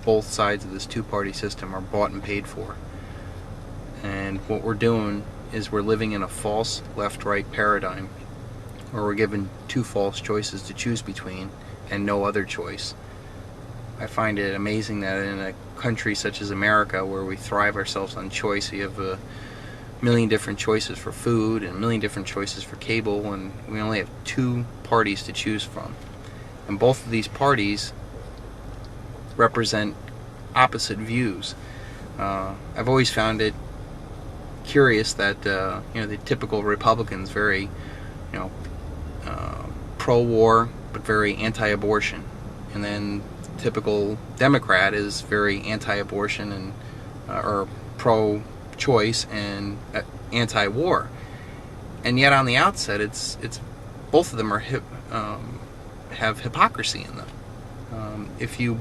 both sides of this two-party system are bought and paid for. And what we're doing is we're living in a false left-right paradigm where we're given two false choices to choose between and no other choice. I find it amazing that in a country such as America, where we thrive ourselves on choice, we have a million different choices for food and a million different choices for cable, and we only have two parties to choose from. And both of these parties represent opposite views. I've always found it curious that the typical Republican's very pro-war but very anti-abortion, and then the typical Democrat is very anti-abortion and or pro-choice and anti-war. And yet on the outset, it's both of them are have hypocrisy in them. If you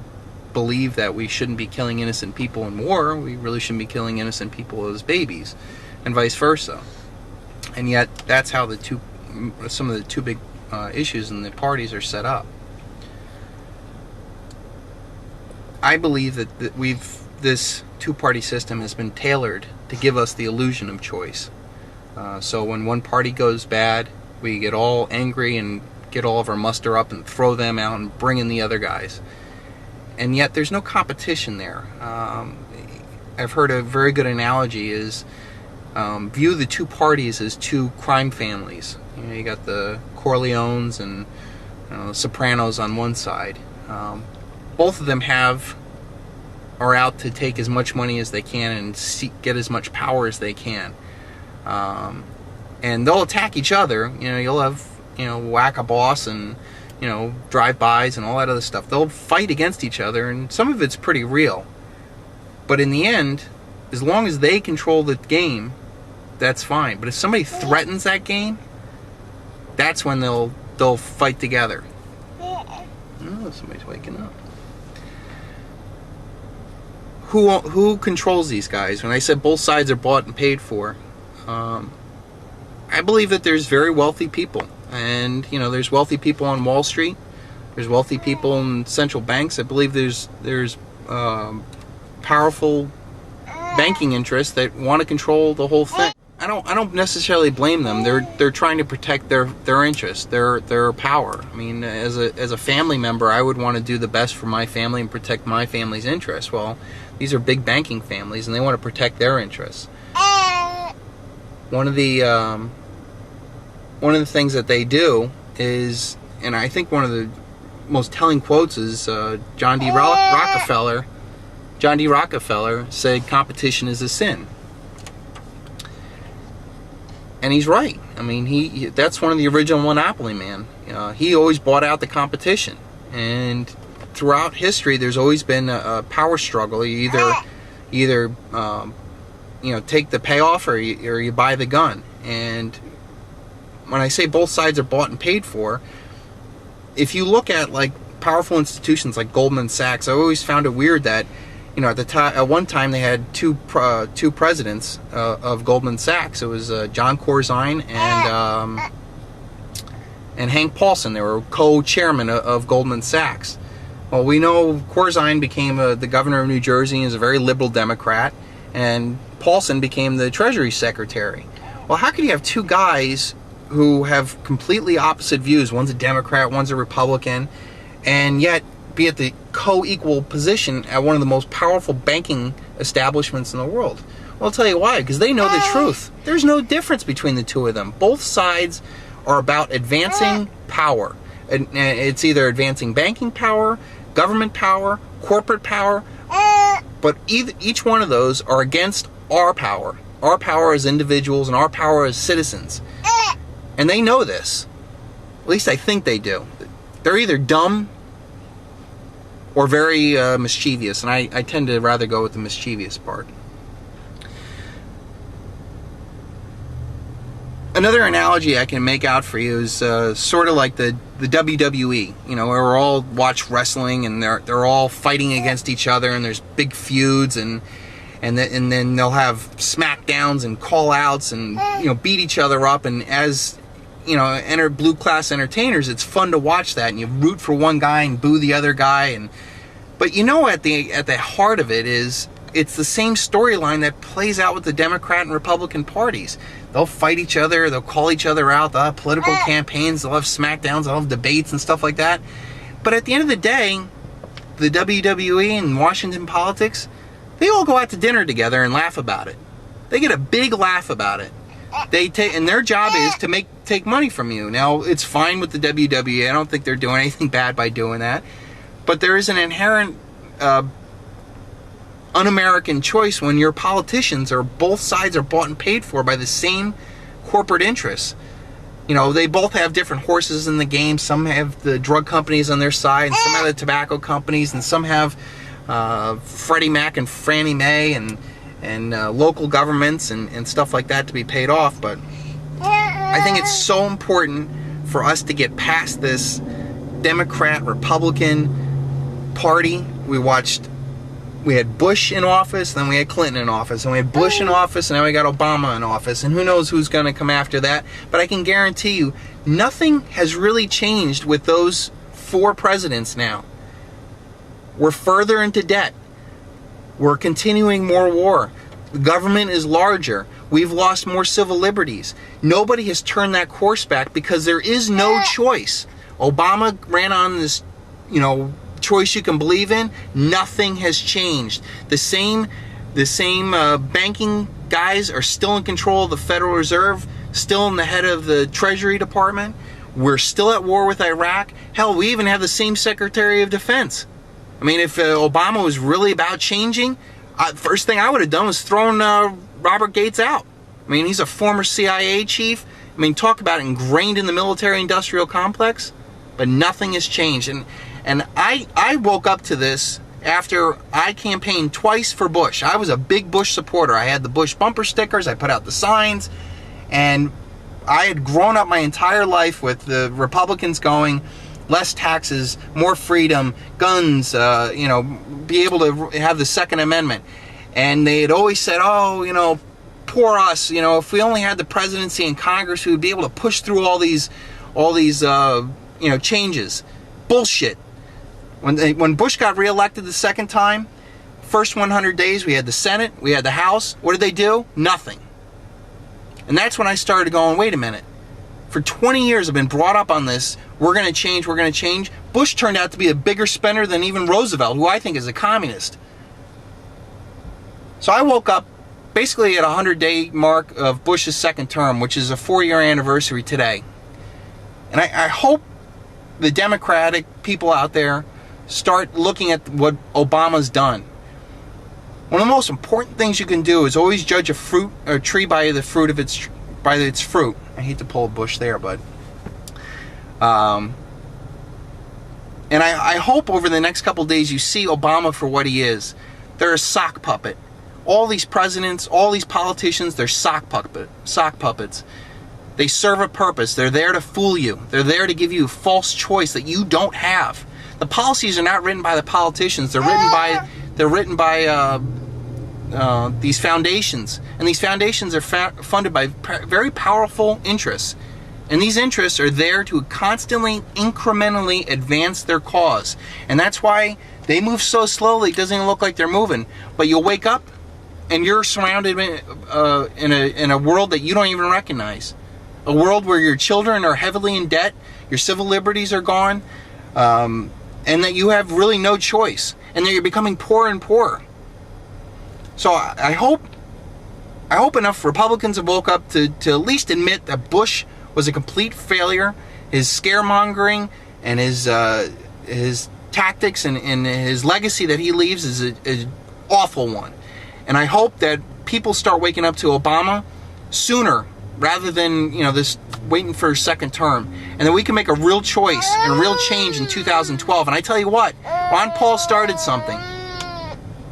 believe that we shouldn't be killing innocent people in war, we really shouldn't be killing innocent people as babies, and vice versa. And yet that's how some of the two big issues in the parties are set up. I believe that this two-party system has been tailored to give us the illusion of choice. So when one party goes bad, we get all angry and get all of our muster up and throw them out and bring in the other guys. And yet there's no competition there. I've heard a very good analogy is view the two parties as two crime families. You got the Corleones and Sopranos on one side. Both of them are out to take as much money as they can and get as much power as they can. And they'll attack each other. You'll have whack a boss and drive-bys and all that other stuff. They'll fight against each other, and some of it's pretty real. But in the end, as long as they control the game, that's fine. But if somebody threatens that game, that's when they'll fight together. Oh, somebody's waking up. Who controls these guys? When I said both sides are bought and paid for, I believe that there's very wealthy people. And there's wealthy people on Wall Street. There's wealthy people in central banks. I believe there's powerful banking interests that want to control the whole thing. I don't necessarily blame them. They're trying to protect their interests, their power. I mean, as a family member, I would want to do the best for my family and protect my family's interests. Well, these are big banking families, and they want to protect their interests. One of the things that they do is, and I think one of the most telling quotes is John D. Rockefeller. John D. Rockefeller said competition is a sin. And he's right. I mean, that's one of the original monopoly man. He always bought out the competition. And throughout history, there's always been a power struggle. You either take the payoff or you buy the gun. And when I say both sides are bought and paid for, if you look at like powerful institutions like Goldman Sachs, I always found it weird that at one time they had two presidents of Goldman Sachs. It was John Corzine and Hank Paulson. They were co-chairmen of Goldman Sachs. Well, we know Corzine became the governor of New Jersey and is a very liberal Democrat, and Paulson became the Treasury Secretary. Well, how could you have two guys who have completely opposite views? One's a Democrat, one's a Republican, and yet be at the co-equal position at one of the most powerful banking establishments in the world? Well, I'll tell you why. Because they know the truth. There's no difference between the two of them. Both sides are about advancing power. And it's either advancing banking power, government power, corporate power, but each one of those are against our power. Our power as individuals and our power as citizens. And they know this. At least I think they do. They're either dumb or very mischievous, and I tend to rather go with the mischievous part. Another analogy I can make out for you is sort of like the WWE, where we're all watch wrestling and they're all fighting against each other, and there's big feuds, and then they'll have smackdowns and call outs and beat each other up, and as enter blue class entertainers, it's fun to watch that, and you root for one guy and boo the other guy, and But you know, at the heart of it is, it's the same storyline that plays out with the Democrat and Republican parties. They'll fight each other, they'll call each other out, they'll have political campaigns, they'll have smackdowns, they'll have debates and stuff like that. But at the end of the day, the WWE and Washington politics, they all go out to dinner together and laugh about it. They get a big laugh about it. And their job is to take money from you. Now, it's fine with the WWE. I don't think they're doing anything bad by doing that. But there is an inherent un-American choice when your politicians, or both sides, are bought and paid for by the same corporate interests. You know, they both have different horses in the game. Some have the drug companies on their side, and some have the tobacco companies, and some have Freddie Mac and Fannie Mae and local governments and stuff like that to be paid off. But I think it's so important for us to get past this Democrat, Republican party. We had Bush in office, then we had Clinton in office, and we had Bush in office, and now we got Obama in office, and who knows who's going to come after that. But I can guarantee you, nothing has really changed with those 4 presidents now. We're further into debt. We're continuing more war. The government is larger. We've lost more civil liberties. Nobody has turned that course back because there is no choice. Obama ran on this, choice you can believe in. Nothing has changed. The same banking guys are still in control of the Federal Reserve, still in the head of the Treasury Department. We're still at war with Iraq. Hell, we even have the same Secretary of Defense. I mean, if Obama was really about changing, first thing I would have done was thrown Robert Gates out. I mean, he's a former CIA chief. I mean, talk about ingrained in the military-industrial complex. But nothing has changed. And I woke up to this after I campaigned twice for Bush. I was a big Bush supporter. I had the Bush bumper stickers. I put out the signs. And I had grown up my entire life with the Republicans going, less taxes, more freedom, guns, be able to have the Second Amendment. And they had always said, oh, poor us, if we only had the presidency and Congress, we would be able to push through all these changes. Bullshit. When Bush got reelected the second time, first 100 days, we had the Senate, we had the House. What did they do? Nothing. And that's when I started going, wait a minute. For 20 years, I've been brought up on this. We're going to change, we're going to change. Bush turned out to be a bigger spender than even Roosevelt, who I think is a communist. So I woke up basically at a 100-day mark of Bush's second term, which is a 4-year anniversary today. And I hope the Democratic people out there start looking at what Obama's done. One of the most important things you can do is always judge a tree by its fruit. I hate to pull a Bush there, but and I hope over the next couple days you see Obama for what he is. They're a sock puppet. All these presidents, all these politicians, they're sock puppets. They serve a purpose. They're there to fool you. They're there to give you a false choice that you don't have. The policies are not written by the politicians. They're written by these foundations, and these foundations are funded by very powerful interests. And these interests are there to constantly, incrementally advance their cause. And that's why they move so slowly. It doesn't even look like they're moving. But you'll wake up, and you're surrounded in a world that you don't even recognize. A world where your children are heavily in debt, your civil liberties are gone, and that you have really no choice, and that you're becoming poorer and poorer. So I hope enough Republicans have woke up to at least admit that Bush was a complete failure. His scaremongering and his tactics and his legacy that he leaves is an awful one. And I hope that people start waking up to Obama sooner rather than this waiting for a second term, and then we can make a real choice and a real change in 2012. And I tell you what, Ron Paul started something,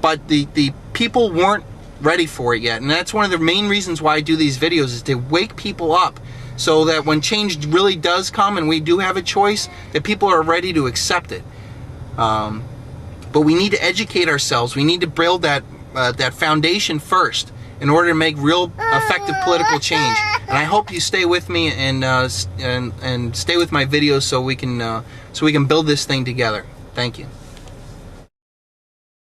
but the people weren't ready for it yet. And that's one of the main reasons why I do these videos, is to wake people up so that when change really does come and we do have a choice, that people are ready to accept it. But we need to educate ourselves. We need to build that foundation first in order to make real effective political change. And I hope you stay with me and stay with my videos so we can build this thing together. Thank you.